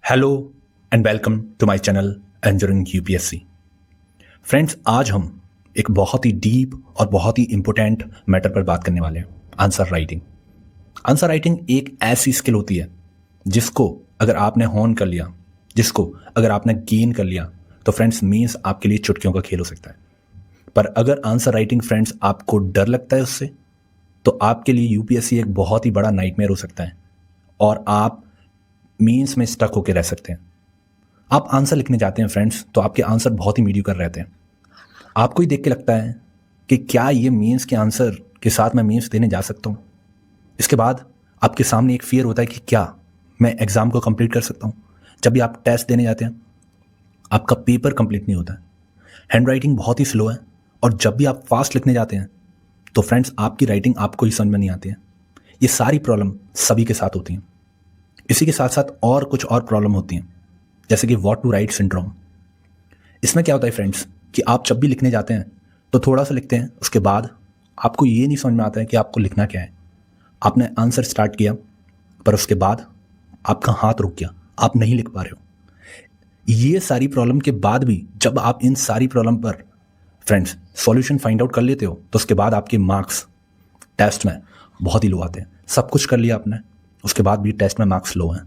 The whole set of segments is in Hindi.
Hello and welcome to my channel angering UPSC. Friends, आज हम एक बहुत ही डीप और बहुत ही इंपॉर्टेंट मैटर पर बात करने वाले हैं, आंसर राइटिंग। आंसर राइटिंग एक ऐसी स्किल होती है जिसको अगर आपने होन कर लिया, जिसको अगर आपने गेन कर लिया, तो फ्रेंड्स मीन्स आपके लिए चुटकियों का खेल हो सकता है। पर अगर आंसर राइटिंग फ्रेंड्स आपको डर लगता है उससे, तो आपके लिए यूपीएससी एक बहुत ही बड़ा नाइटमेयर हो सकता है और आप मीन्स में स्टक होकर रह सकते हैं। आप आंसर लिखने जाते हैं फ्रेंड्स, तो आपके आंसर बहुत ही मीडियोकर रहते हैं। आपको ही देख के लगता है कि क्या ये मीन्स के आंसर के साथ मैं मीन्स देने जा सकता हूँ। इसके बाद आपके सामने एक फियर होता है कि क्या मैं एग्ज़ाम को कंप्लीट कर सकता हूँ। जब भी आप टेस्ट देने जाते हैं, आपका पेपर कंप्लीट नहीं होता है, हैंड राइटिंग बहुत ही स्लो है, और जब भी आप फास्ट लिखने जाते हैं तो फ्रेंड्स आपकी राइटिंग आपको ही समझ में नहीं आती है। ये सारी प्रॉब्लम सभी के साथ होती हैं। इसी के साथ साथ और कुछ और प्रॉब्लम होती हैं, जैसे कि व्हाट टू राइट सिंड्रोम। इसमें क्या होता है फ्रेंड्स कि आप जब भी लिखने जाते हैं तो थोड़ा सा लिखते हैं, उसके बाद आपको ये नहीं समझ में आता है कि आपको लिखना क्या है। आपने आंसर स्टार्ट किया, पर उसके बाद आपका हाथ रुक गया, आप नहीं लिख पा रहे हो। ये सारी प्रॉब्लम के बाद भी जब आप इन सारी प्रॉब्लम पर फ्रेंड्स सॉल्यूशन फाइंड आउट कर लेते हो, तो उसके बाद आपके मार्क्स टेस्ट में बहुत ही लो आते हैं। सब कुछ कर लिया आपने, उसके बाद भी टेस्ट में मार्क्स लो हैं,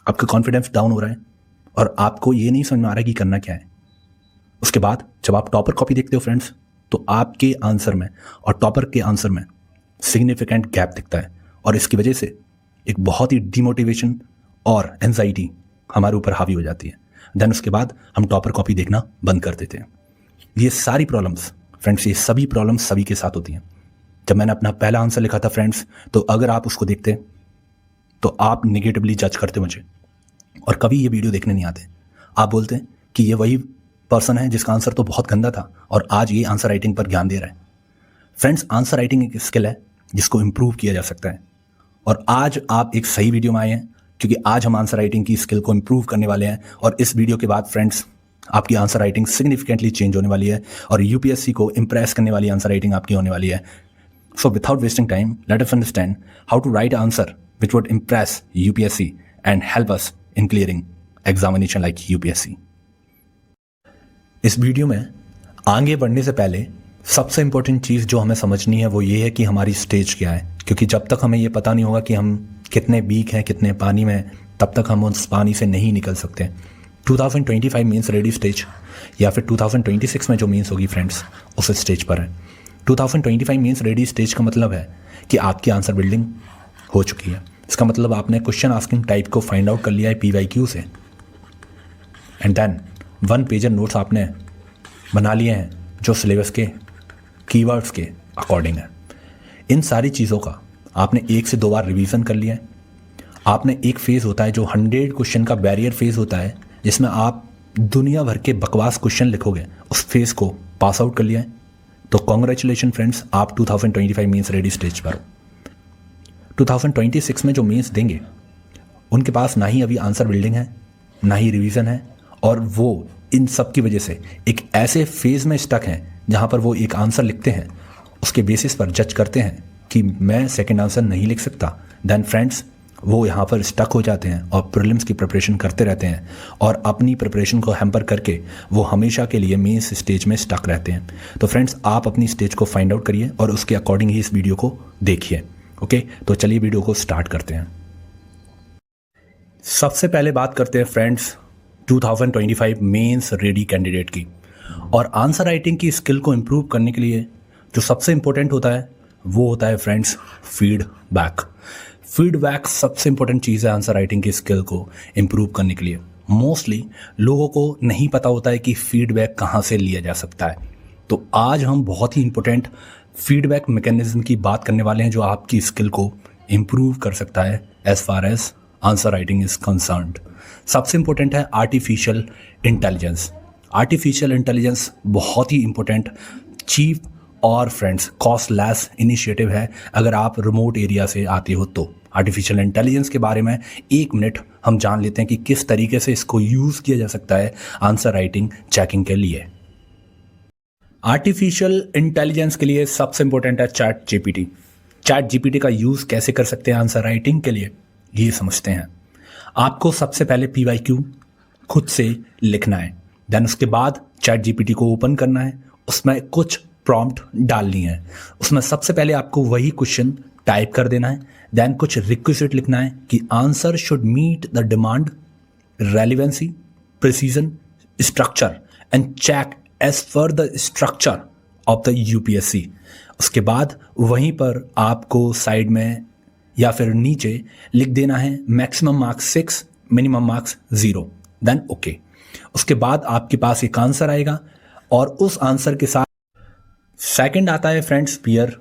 आपका कॉन्फिडेंस डाउन हो रहा है और आपको ये नहीं समझ में आ रहा है कि करना क्या है। उसके बाद जब आप टॉपर कॉपी देखते हो फ्रेंड्स, तो आपके आंसर में और टॉपर के आंसर में सिग्निफिकेंट गैप दिखता है, और इसकी वजह से एक बहुत ही डिमोटिवेशन और एंजाइटी हमारे ऊपर हावी हो जाती है। देन उसके बाद हम टॉपर कॉपी देखना बंद कर देते हैं। ये सारी प्रॉब्लम्स फ्रेंड्स, ये सभी प्रॉब्लम्स सभी के साथ होती हैं। जब मैंने अपना पहला आंसर लिखा था फ्रेंड्स, तो अगर आप उसको देखते तो आप नेगेटिवली जज करते मुझे, और कभी ये वीडियो देखने नहीं आते। आप बोलते हैं कि ये वही पर्सन है जिसका आंसर तो बहुत गंदा था और आज ये आंसर राइटिंग पर ज्ञान दे रहा है। फ्रेंड्स, आंसर राइटिंग एक स्किल है जिसको इम्प्रूव किया जा सकता है, और आज आप एक सही वीडियो में आए हैं, क्योंकि आज हम आंसर राइटिंग की स्किल को इम्प्रूव करने वाले हैं। और इस वीडियो के बाद फ्रेंड्स आपकी आंसर राइटिंग सिग्निफिकेंटली चेंज होने वाली है और यूपीएससी को इम्प्रेस करने वाली आंसर राइटिंग आपकी होने वाली है। So without wasting time, let us understand how to write answer which would impress UPSC and help us in clearing examination like UPSC. इस वीडियो में आगे बढ़ने से पहले सबसे इम्पोर्टेंट चीज़ जो हमें समझनी है वो ये है कि हमारी स्टेज क्या है, क्योंकि जब तक हमें ये पता नहीं होगा कि हम कितने वीक हैं, कितने पानी में, तब तक हम उस पानी से नहीं निकल सकते। 2025 मीन्स रेडी स्टेज, या फिर 2026 में जो मीन्स होगी फ्रेंड्स उस स्टेज पर है। 2025 मीन्स रेडी स्टेज का मतलब है कि आपकी आंसर बिल्डिंग हो चुकी है। इसका मतलब आपने क्वेश्चन आस्किंग टाइप को फाइंड आउट कर लिया है PYQ से, एंड देन 1 पेजर नोट्स आपने बना लिए हैं जो सिलेबस के कीवर्ड्स के अकॉर्डिंग है। इन सारी चीज़ों का आपने 1 से 2 बार रिवीजन कर लिया है। आपने एक फेज़ होता है जो 100 क्वेश्चन का बैरियर फेज़ होता है, जिसमें आप दुनिया भर के बकवास क्वेश्चन लिखोगे, उस फेज़ को पास आउट कर लिया है। तो कॉन्ग्रेचुलेशन फ्रेंड्स, आप 2025 मीन्स रेडी स्टेज पर हो। 2026 में जो मीन्स देंगे उनके पास ना ही अभी आंसर बिल्डिंग है, ना ही रिवीजन है, और वो इन सब की वजह से एक ऐसे फेज़ में स्टक हैं जहाँ पर वो एक आंसर लिखते हैं, उसके बेसिस पर जज करते हैं कि मैं सेकंड आंसर नहीं लिख सकता। देन फ्रेंड्स वो यहाँ पर स्टक हो जाते हैं और प्रीलिम्स की प्रिपरेशन करते रहते हैं, और अपनी प्रिपरेशन को हैम्पर करके वो हमेशा के लिए मेंस स्टेज में स्टक रहते हैं। तो फ्रेंड्स, आप अपनी स्टेज को फाइंड आउट करिए और उसके अकॉर्डिंग ही इस वीडियो को देखिए। ओके, तो चलिए वीडियो को स्टार्ट करते हैं। सबसे पहले बात करते हैं फ्रेंड्स 2025 मेंस रेडी कैंडिडेट की, और आंसर राइटिंग की स्किल को इम्प्रूव करने के लिए जो सबसे इम्पोर्टेंट होता है वो होता है फ्रेंड्स फीडबैक। फीडबैक सबसे इम्पोर्टेंट चीज़ है आंसर राइटिंग की स्किल को इम्प्रूव करने के लिए। मोस्टली लोगों को नहीं पता होता है कि फीडबैक कहाँ से लिया जा सकता है। तो आज हम बहुत ही इम्पोर्टेंट फीडबैक मैकेनिज्म की बात करने वाले हैं जो आपकी स्किल को इम्प्रूव कर सकता है as far as answer writing is concerned. सबसे इम्पोर्टेंट है आर्टिफिशियल इंटेलिजेंस। आर्टिफिशियल इंटेलिजेंस बहुत ही इम्पोर्टेंट, चीप और फ्रेंड्स कॉस्टलेस इनिशिएटिव है अगर आप रिमोट एरिया से आते हो तो। आर्टिफिशियल इंटेलिजेंस के बारे में 1 मिनट हम जान लेते हैं कि किस तरीके से इसको यूज़ किया जा सकता है आंसर राइटिंग चेकिंग के लिए। आर्टिफिशियल इंटेलिजेंस के लिए सबसे इंपॉर्टेंट है चैट जीपीटी। चैट जीपीटी का यूज़ कैसे कर सकते हैं आंसर राइटिंग के लिए, ये समझते हैं। आपको सबसे पहले PYQ खुद से लिखना है, देन उसके बाद चैट GPT को ओपन करना है, उसमें कुछ प्रॉम्प्ट डालनी है, उसमें सबसे पहले आपको वही क्वेश्चन टाइप कर देना है, देन कुछ रिक्विजिट लिखना है कि answer should meet the demand, relevancy, precision, structure and check as per the structure of the UPSC। उसके बाद वहीं पर आपको साइड में या फिर नीचे लिख देना है maximum marks 6, minimum marks 0, then okay. उसके बाद आपके पास एक आंसर आएगा और उस आंसर के साथ सेकंड आता है फ्रेंड्स पीयर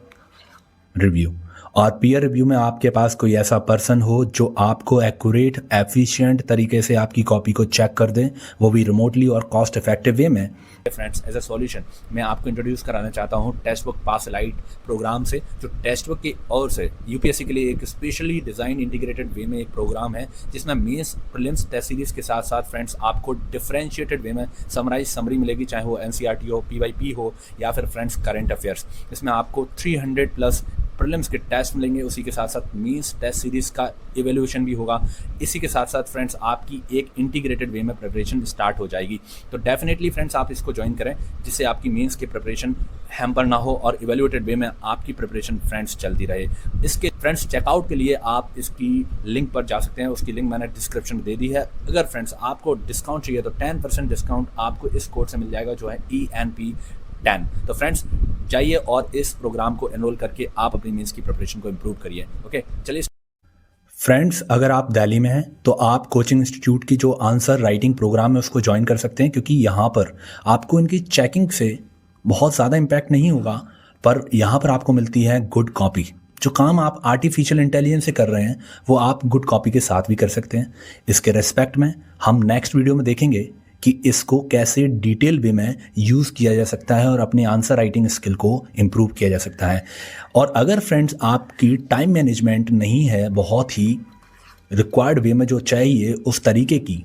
रिव्यू। और पीयर रिव्यू में आपके पास कोई ऐसा पर्सन हो जो आपको एक्यूरेट एफिशिएंट तरीके से आपकी कॉपी को चेक कर दे, वो भी रिमोटली और कॉस्ट इफेक्टिव वे में। फ्रेंड्स, एज अ सॉल्यूशन मैं आपको इंट्रोड्यूस कराना चाहता हूँ टेक्स्ट बुक पासलाइट प्रोग्राम से, जो टेक्स्ट बुक की ओर से UPSC के लिए एक स्पेशली डिज़ाइन इंटीग्रेटेड वे में एक प्रोग्राम है, जिसमें मेंस प्रीलिम्स टेस्ट सीरीज के साथ साथ फ्रेंड्स आपको डिफरेंशिएटेड वे में समरी मिलेगी, चाहे वो NCERT हो, PYP हो या फिर फ्रेंड्स करंट अफेयर्स। इसमें आपको 300+ प्रीलिम्स के टेस्ट मिलेंगे, उसी के साथ साथ मीन्स टेस्ट सीरीज़ का इवेल्यूशन भी होगा। इसी के साथ साथ फ्रेंड्स आपकी एक इंटीग्रेटेड वे में प्रिपरेशन स्टार्ट हो जाएगी। तो डेफिनेटली फ्रेंड्स आप इसको ज्वाइन करें, जिससे आपकी मीन्स की प्रिपरेशन हैम्पर ना हो और इवेल्यूएटेड वे में आपकी प्रिपरेशन फ्रेंड्स चलती रहे। इसके फ्रेंड्स चेकआउट के लिए आप इसकी लिंक पर जा सकते हैं, उसकी लिंक मैंने डिस्क्रिप्शन में दे दी है। अगर फ्रेंड्स आपको डिस्काउंट चाहिए तो 10% डिस्काउंट आपको इस कोड से मिल जाएगा, जो है ENP10। तो फ्रेंड्स जाइए और इस प्रोग्राम को एनरोल करके आप अपनी मीन्स की प्रिपरेशन को इम्प्रूव करिए। ओके, चलिए फ्रेंड्स, अगर आप दिल्ली में हैं तो आप कोचिंग इंस्टीट्यूट की जो आंसर राइटिंग प्रोग्राम है उसको ज्वाइन कर सकते हैं, क्योंकि यहाँ पर आपको इनकी चेकिंग से बहुत ज़्यादा इम्पैक्ट नहीं होगा, पर यहाँ पर आपको मिलती है गुड कॉपी। जो काम आप आर्टिफिशियल इंटेलिजेंस से कर रहे हैं वो आप गुड कॉपी के साथ भी कर सकते हैं। इसके रेस्पेक्ट में हम नेक्स्ट वीडियो में देखेंगे कि इसको कैसे डिटेल वे में यूज़ किया जा सकता है और अपनी आंसर राइटिंग स्किल को इम्प्रूव किया जा सकता है। और अगर फ्रेंड्स आपकी टाइम मैनेजमेंट नहीं है बहुत ही रिक्वायर्ड वे में जो चाहिए उस तरीके की,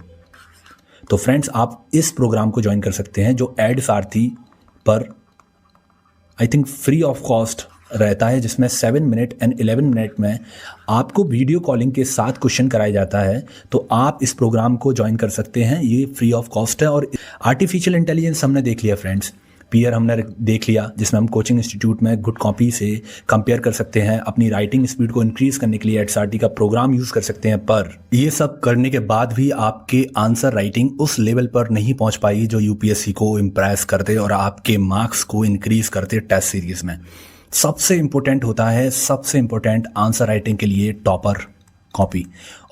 तो फ्रेंड्स आप इस प्रोग्राम को ज्वाइन कर सकते हैं, जो एड सारथी पर I think free of cost रहता है, जिसमें 7 मिनट एंड 11 मिनट में आपको वीडियो कॉलिंग के साथ क्वेश्चन कराया जाता है। तो आप इस प्रोग्राम को ज्वाइन कर सकते हैं, ये फ्री ऑफ कॉस्ट है। और आर्टिफिशियल इंटेलिजेंस हमने देख लिया फ्रेंड्स, पीयर हमने देख लिया, जिसमें हम कोचिंग इंस्टीट्यूट में गुड कॉपी से कंपेयर कर सकते हैं, अपनी राइटिंग स्पीड को इंक्रीज करने के लिए HRT का प्रोग्राम यूज़ कर सकते हैं। पर ये सब करने के बाद भी आपके आंसर राइटिंग उस लेवल पर नहीं पहुंच पाई जो UPSC को इम्प्रेस करते और आपके मार्क्स को इंक्रीज करते टेस्ट सीरीज़ में। सबसे इम्पोर्टेंट होता है, सबसे इम्पोर्टेंट आंसर राइटिंग के लिए टॉपर कॉपी।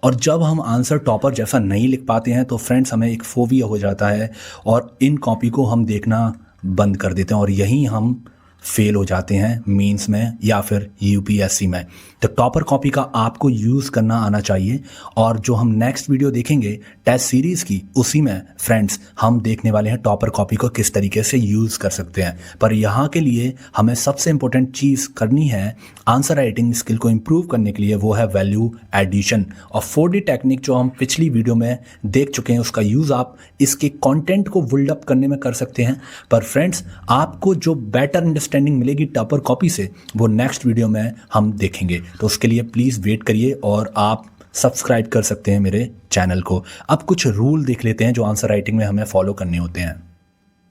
और जब हम आंसर टॉपर जैसा नहीं लिख पाते हैं तो फ्रेंड्स हमें एक फोबिया हो जाता है और इन कॉपी को हम देखना बंद कर देते हैं और यहीं हम फेल हो जाते हैं मेंस में या फिर UPSC में। तो टॉपर कॉपी का आपको यूज़ करना आना चाहिए। और जो हम नेक्स्ट वीडियो देखेंगे टेस्ट सीरीज़ की, उसी में फ्रेंड्स हम देखने वाले हैं टॉपर कॉपी को किस तरीके से यूज़ कर सकते हैं। पर यहाँ के लिए हमें सबसे इम्पोर्टेंट चीज़ करनी है आंसर राइटिंग स्किल को इम्प्रूव करने के लिए, वो है वैल्यू एडिशन। और 4D टेक्निक जो हम पिछली वीडियो में देख चुके हैं, उसका यूज़ आप इसके कॉन्टेंट को बिल्ड अप करने में कर सकते हैं। पर फ्रेंड्स आपको जो बेटर अंडरस्टैंडिंग मिलेगी टॉपर कॉपी से, वो नेक्स्ट वीडियो में हम देखेंगे। तो उसके लिए प्लीज़ वेट करिए और आप सब्सक्राइब कर सकते हैं मेरे चैनल को। अब कुछ रूल देख लेते हैं जो आंसर राइटिंग में हमें फॉलो करने होते हैं।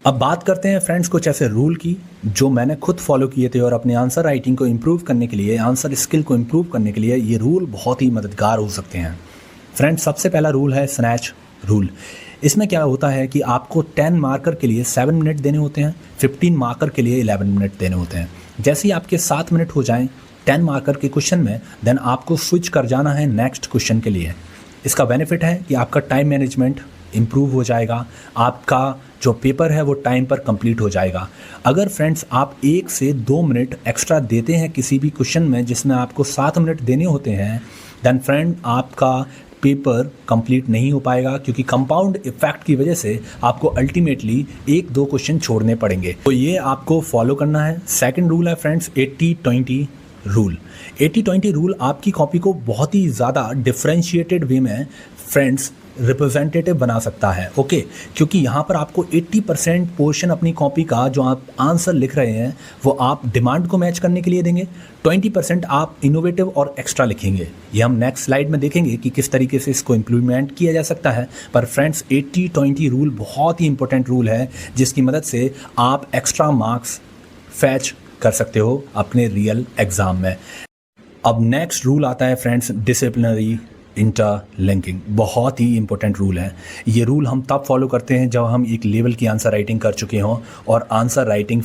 अब बात करते हैं फ्रेंड्स कुछ ऐसे रूल की जो मैंने खुद फॉलो किए थे और अपने आंसर राइटिंग को इम्प्रूव करने के लिए, आंसर स्किल को इम्प्रूव करने के लिए ये रूल बहुत ही मददगार हो सकते हैं। फ्रेंड्स सबसे पहला रूल है स्नैच रूल। इसमें क्या होता है कि आपको 10 मार्कर के लिए 7 मिनट देने होते हैं, 15 मार्कर के लिए 11 मिनट देने होते हैं। जैसे ही आपके 7 मिनट हो जाएं 10 मार्कर के क्वेश्चन में, देन आपको स्विच कर जाना है नेक्स्ट क्वेश्चन के लिए। इसका बेनिफिट है कि आपका टाइम मैनेजमेंट इम्प्रूव हो जाएगा, आपका जो पेपर है वो टाइम पर कंप्लीट हो जाएगा। अगर फ्रेंड्स आप 1 से 2 मिनट एक्स्ट्रा देते हैं किसी भी क्वेश्चन में जिसमें आपको 7 मिनट देने होते हैं, देन फ्रेंड आपका पेपर कंप्लीट नहीं हो पाएगा, क्योंकि कंपाउंड इफेक्ट की वजह से आपको अल्टीमेटली 1-2 क्वेश्चन छोड़ने पड़ेंगे। तो ये आपको फॉलो करना है। सेकंड रूल है फ्रेंड्स 80-20 रूल। 80-20 रूल आपकी कॉपी को बहुत ही ज़्यादा डिफरेंशिएटेड वे में फ्रेंड्स रिप्रेजेंटेटिव बना सकता है। ओके, क्योंकि यहाँ पर आपको 80% पोर्शन अपनी कॉपी का जो आप आंसर लिख रहे हैं वो आप डिमांड को मैच करने के लिए देंगे, 20% आप इनोवेटिव और एक्स्ट्रा लिखेंगे। ये हम नेक्स्ट स्लाइड में देखेंगे कि किस तरीके से इसको इम्प्लीमेंट किया जा सकता है। पर फ्रेंड्स 80-20 रूल बहुत ही इंपॉर्टेंट रूल है जिसकी मदद से आप एक्स्ट्रा मार्क्स फैच कर सकते हो अपने रियल एग्ज़ाम में। अब नेक्स्ट रूल आता है फ्रेंड्स डिसिप्लिनरी इंटरलिंकिंग। बहुत ही इंपॉर्टेंट रूल है। ये रूल हम तब फॉलो करते हैं जब हम एक लेवल की आंसर राइटिंग कर चुके हों और आंसर राइटिंग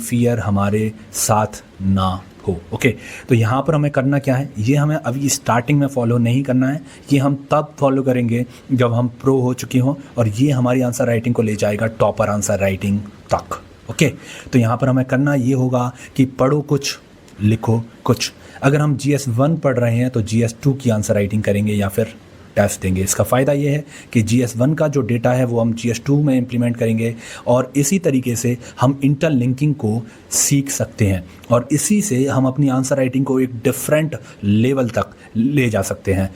फियर हमारे साथ ना हो। ओके, तो यहाँ पर हमें करना क्या है, ये हमें अभी स्टार्टिंग में फॉलो नहीं करना है, ये हम तब फॉलो करेंगे जब हम प्रो हो चुके हों और ये हमारी आंसर राइटिंग को ले जाएगा टॉपर आंसर राइटिंग तक। ओके, तो यहाँ पर हमें करना ये होगा कि पढ़ो कुछ लिखो कुछ। अगर हम GS1 पढ़ रहे हैं तो GS2 की आंसर राइटिंग करेंगे या फिर टेस्ट देंगे। इसका फ़ायदा ये है कि GS1 का जो डेटा है वो हम GS2 में इम्प्लीमेंट करेंगे और इसी तरीके से हम इंटरलिंकिंग को सीख सकते हैं और इसी से हम अपनी आंसर राइटिंग को एक डिफरेंट लेवल तक ले जा सकते हैं।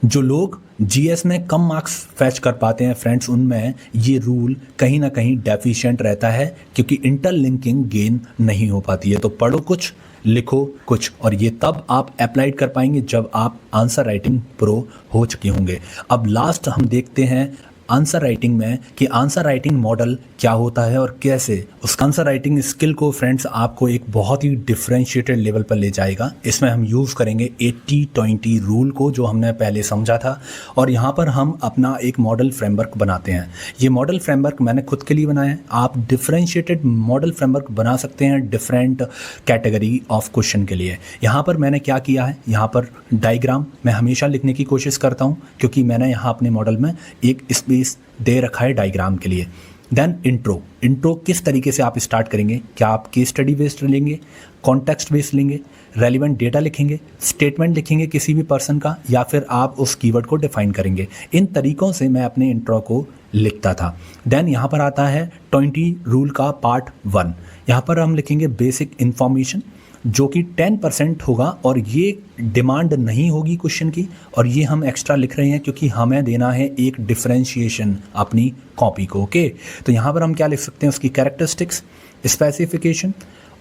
जो लोग GS में कम मार्क्स फैच कर पाते हैं फ्रेंड्स, उनमें ये रूल कहीं ना कहीं डेफिशिएंट रहता है क्योंकि इंटरलिंकिंग गेन नहीं हो पाती है। तो पढ़ो कुछ लिखो कुछ, और ये तब आप अप्लाइड कर पाएंगे जब आप आंसर राइटिंग प्रो हो चुके होंगे। अब लास्ट हम देखते हैं आंसर राइटिंग में कि आंसर राइटिंग मॉडल क्या होता है और कैसे उस आंसर राइटिंग स्किल को फ्रेंड्स आपको एक बहुत ही डिफरेंशिएटेड लेवल पर ले जाएगा। इसमें हम यूज़ करेंगे 80-20 रूल को जो हमने पहले समझा था और यहाँ पर हम अपना एक मॉडल फ्रेमवर्क बनाते हैं। ये मॉडल फ्रेमवर्क मैंने खुद के लिए बनाया है। आप डिफरेंशिएटेड मॉडल फ्रेमवर्क बना सकते हैं डिफरेंट कैटेगरी ऑफ क्वेश्चन के लिए। यहाँ पर मैंने क्या किया है, यहाँ पर डायग्राम मैं हमेशा लिखने की कोशिश करता हूँ क्योंकि मैंने यहाँ अपने मॉडल में एक स्पेस दे रखा है डायग्राम के लिए। देन इंट्रो किस तरीके से आप स्टार्ट करेंगे, क्या आप केस स्टडी बेस्ड लेंगे, कॉन्टेक्स्ट बेस्ड लेंगे, रेलिवेंट डेटा लिखेंगे, स्टेटमेंट लिखेंगे किसी भी पर्सन का, या फिर आप उस कीवर्ड को डिफाइन करेंगे। इन तरीकों से मैं अपने इंट्रो को लिखता था। देन यहाँ पर आता है 20 रूल का पार्ट 1। यहाँ पर हम लिखेंगे बेसिक इन्फॉर्मेशन जो कि 10% होगा और ये डिमांड नहीं होगी क्वेश्चन की, और ये हम एक्स्ट्रा लिख रहे हैं क्योंकि हमें देना है एक डिफरेंशिएशन अपनी कॉपी को। ओके, तो यहाँ पर हम क्या लिख सकते हैं, उसकी कैरेक्टरिस्टिक्स, स्पेसिफिकेशन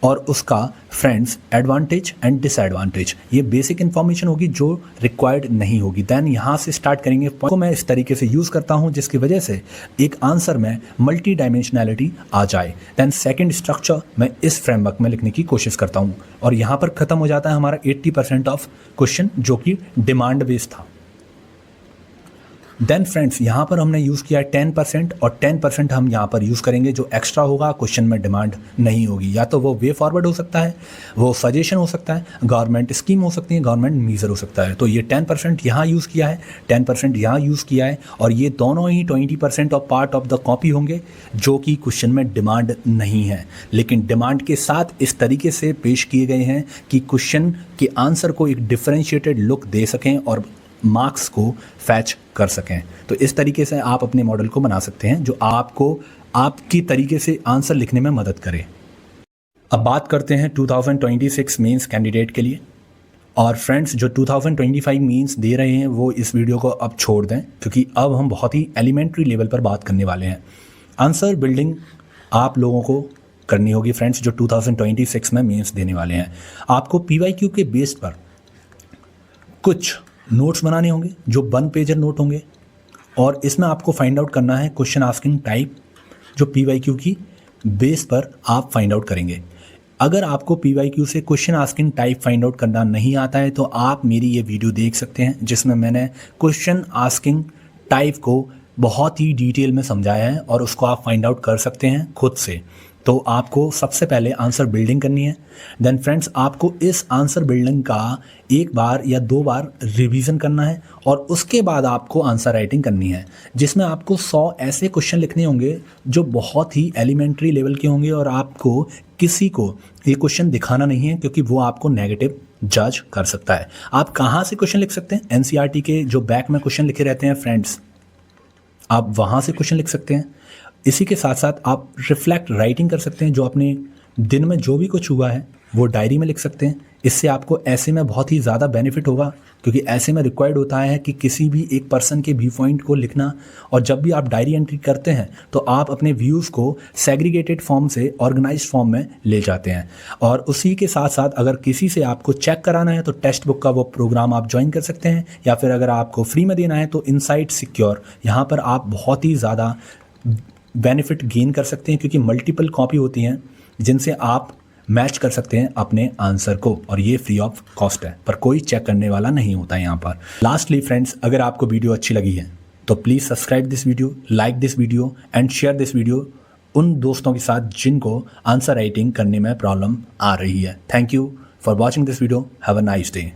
और उसका फ्रेंड्स एडवांटेज एंड डिसएडवांटेज। ये बेसिक इन्फॉर्मेशन होगी जो रिक्वायर्ड नहीं होगी। देन यहाँ से स्टार्ट करेंगे। को मैं इस तरीके से यूज़ करता हूँ जिसकी वजह से एक आंसर में मल्टी डायमेंशनैलिटी आ जाए। देन सेकंड स्ट्रक्चर मैं इस फ्रेमवर्क में लिखने की कोशिश करता हूँ और यहाँ पर ख़त्म हो जाता है हमारा 80% ऑफ क्वेश्चन जो कि डिमांड बेस्ड था। देन फ्रेंड्स यहाँ पर हमने यूज़ किया है 10% और 10% हम यहाँ पर यूज़ करेंगे जो एक्स्ट्रा होगा, क्वेश्चन में डिमांड नहीं होगी। या तो वो वे फॉरवर्ड हो सकता है, वो सजेशन हो सकता है, गवर्नमेंट स्कीम हो सकती है, गवर्नमेंट मीज़र हो सकता है। तो ये 10% यहाँ यूज़ किया है, 10% यहाँ यूज़ किया है और ये दोनों ही 20% of part of the copy होंगे जो कि क्वेश्चन में डिमांड नहीं है, लेकिन डिमांड के साथ इस तरीके से पेश किए गए हैं कि क्वेश्चन के आंसर को एक डिफरेंशिएटेड लुक दे सकें और मार्क्स को फैच कर सकें। तो इस तरीके से आप अपने मॉडल को बना सकते हैं जो आपको आपकी तरीके से आंसर लिखने में मदद करे। अब बात करते हैं 2026 मेंस कैंडिडेट के लिए। और फ्रेंड्स जो 2025 मेंस दे रहे हैं वो इस वीडियो को अब छोड़ दें क्योंकि अब हम बहुत ही एलिमेंट्री लेवल पर बात करने वाले हैं। आंसर बिल्डिंग आप लोगों को करनी होगी फ्रेंड्स जो 2026 में मेंस देने वाले हैं। आपको PYQ के बेस पर कुछ नोट्स बनाने होंगे जो 1 पेजर नोट होंगे और इसमें आपको फाइंड आउट करना है क्वेश्चन आस्किंग टाइप जो PYQ की बेस पर आप फाइंड आउट करेंगे। अगर आपको PYQ से question asking type find out करना नहीं आता है तो आप मेरी ये वीडियो देख सकते हैं जिसमें मैंने क्वेश्चन आस्किंग टाइप को बहुत ही डिटेल में समझाया है और उसको आप फाइंड आउट कर सकते हैं खुद से। तो आपको सबसे पहले आंसर बिल्डिंग करनी है। देन फ्रेंड्स आपको इस आंसर बिल्डिंग का 1 बार या 2 बार रिवीजन करना है और उसके बाद आपको आंसर राइटिंग करनी है जिसमें आपको 100 ऐसे क्वेश्चन लिखने होंगे जो बहुत ही एलिमेंट्री लेवल के होंगे और आपको किसी को ये क्वेश्चन दिखाना नहीं है क्योंकि वो आपको नेगेटिव जज कर सकता है। आप कहाँ से क्वेश्चन लिख सकते हैं, NCERT के जो बैक में क्वेश्चन लिखे रहते हैं फ्रेंड्स, आप वहाँ से क्वेश्चन लिख सकते हैं। इसी के साथ साथ आप रिफ्लेक्ट राइटिंग कर सकते हैं जो अपने दिन में जो भी कुछ हुआ है वो डायरी में लिख सकते हैं। इससे आपको ऐसे में बहुत ही ज़्यादा बेनिफिट होगा, क्योंकि ऐसे में रिक्वायर्ड होता है कि किसी भी एक पर्सन के व्यू पॉइंट को लिखना। और जब भी आप डायरी एंट्री करते हैं तो आप अपने व्यूज़ को सेग्रीगेटेड फॉर्म से ऑर्गेनाइज्ड फॉर्म में ले जाते हैं। और उसी के साथ साथ अगर किसी से आपको चेक कराना है तो टेक्स्ट बुक का वो प्रोग्राम आप ज्वाइन कर सकते हैं, या फिर अगर आपको फ्री में देना है तो इनसाइट सिक्योर, यहाँ पर आप बहुत ही ज़्यादा बेनिफिट गेन कर सकते हैं, क्योंकि मल्टीपल कॉपी होती हैं जिनसे आप मैच कर सकते हैं अपने आंसर को, और ये फ्री ऑफ कॉस्ट है, पर कोई चेक करने वाला नहीं होता है यहाँ पर। लास्टली फ्रेंड्स, अगर आपको वीडियो अच्छी लगी है तो please subscribe this video, like this video and share this video उन दोस्तों के साथ जिनको आंसर राइटिंग करने में प्रॉब्लम आ रही है। Thank you for watching this video. Have a nice day.